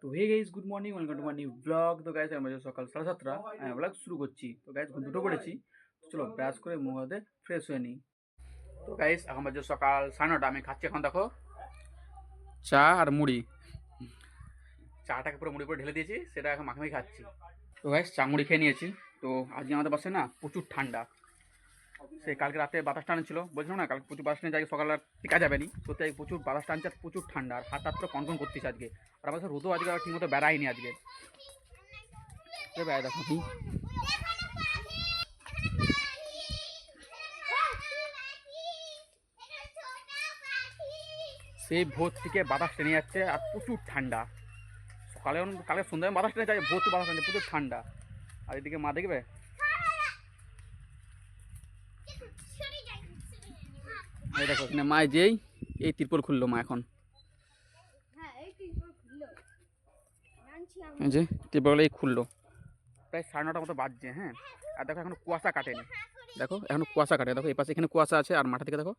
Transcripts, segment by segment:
তো hey guys, good morning, welcome to my new blog. তো guys আমি সকাল 7:30 ব্লগ শুরু করছি। তো গাইস ঘুম দুটো করেছি, তো চলো ব্রাশ করে মুখ হাতে ফ্রেশ হয়ে নিই। তো গাইস এখন বাজে সকাল 9:30। আমি খাচ্ছি এখন দেখো চা আর মুড়ি। চাটাকে পুরো মুড়ি করে ঢেলে দিয়েছি, সেটা এখন মাখামাখি খাচ্ছি। তো গাইস চা মুড়ি খেয়ে নিয়েছি। তো আজকে আমাদের বাসে না প্রচুর ঠান্ডা। সেই কালকে রাতে বাতাস টান ছিল, বলছিলাম না কালকে প্রচুর বাতাস টানে যাই, সকালে আর টিকা যাবে নি। সত্যি প্রচুর বাতাস টানছে আর প্রচুর ঠান্ডা, আর হাত পুরো কনকন করতেছে আজকে। আর আমাদের রোদও আজকে ঠিক মতো বেড়ায়নি আজকে। দেখো সেই ভোর থেকে বাতাস টেনে যাচ্ছে আর প্রচুর ঠান্ডা। সকালে কালকে সন্ধ্যায় বাতাস টেনে যায়, ভোর থেকে বাতাস টানছে, প্রচুর ঠান্ডা। আর এদিকে মা দেখবে এই দেখো এখানে মা যেই এই তিরপল খুললো মা এখন, এই যে তিরপল এই খুললো। প্রায় 9:30 মতো বাজছে। হ্যাঁ, আর দেখো এখনো কুয়াশা কাটেনি। দেখো এখনো কুয়াশা কাটে, দেখো এই পাশে এখানে কুয়াশা আছে, আর মাঠা থেকে দেখো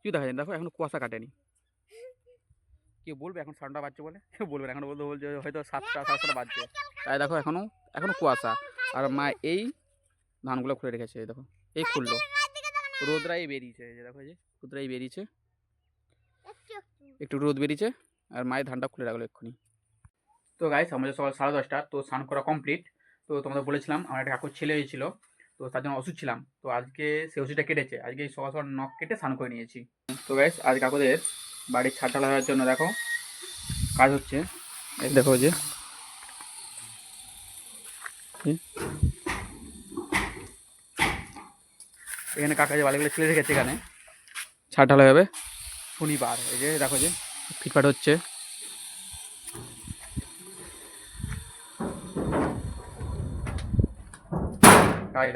কি দেখা যায়, দেখো এখনো কুয়াশা কাটেনি। কেউ বলবে এখন 9:30 বাজছে বলে? কেউ বলবে না, এখন বলছে হয়তো 7টা 7:30 বাজছে। তাই দেখো এখনো কুয়াশা। আর মা এই ধানগুলো খুলে রেখেছে, এই দেখো এই খুললো। রোদরাই বেরিয়েছে, এই যে দেখো, এই যে রোদরাই বেরিয়েছে, একটু রোদ বেরিয়েছে, আর মায়ের ধানটা খুলে রাখলো এক্ষুনি। তো গাইস আমাদের সকাল 10:30। তো স্নান করা কমপ্লিট। তো তোমাদের বলেছিলাম আমার একটা কাকুর ছেলে হয়েছিল, তো তার জন্য ওষুধ ছিলাম। তো আজকে সে ওষুধটা কেটেছে, আজকে সকাল সকাল নখ কেটে স্নান করে নিয়েছি। তো গাইস আজ কাকুদের বাড়ির ছাদ ঢালা হওয়ার জন্য দেখো কাজ হচ্ছে। এই দেখো যে এখানে কাকা যে বালিগুলো ছেলে রেখেছে, এখানে ছাদ ঢালা হবে শনিবার। এই যে দেখো যে ফিটফাট হচ্ছে।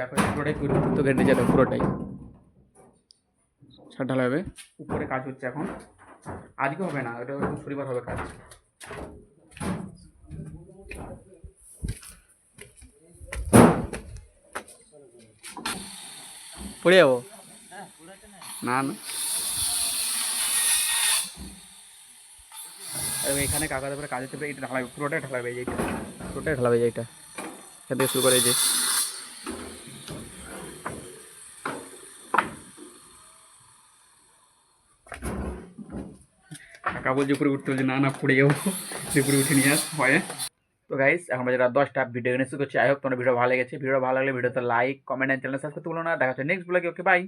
দেখো পুরোটাই তো ঘেটে যেত, পুরোটাই ছাদ ঢালা হবে। উপরে কাজ হচ্ছে এখন, আজকে হবে না, ওটা শনিবার হবে কাজ। পড়ে যাবো না না। এখানে কাকাদের উপরে কাজ হচ্ছে, এটা ঢালাবে, পুরোটাই ঢালাবে, এইটা পুরোটাই ঢালাবে, এইটা এখান থেকে শুরু করে। এই যে কাকা বলছে উপরে উঠতে, বলছে না না পড়ে যাবো, উপরে উঠে নিয়ে আস হয়। তো গাইস এখন বাজে রাত 10টা, ভিডিও এনে শুরু করছি। আই হোপ তোমার ভিডিও ভালো লেগেছে। ভিডিও ভালো লাগলে ভিডিওতে like, comment and channel subscribe করতে ভুলো না। দেখা হচ্ছে নেক্সট ব্লগে। Okay by.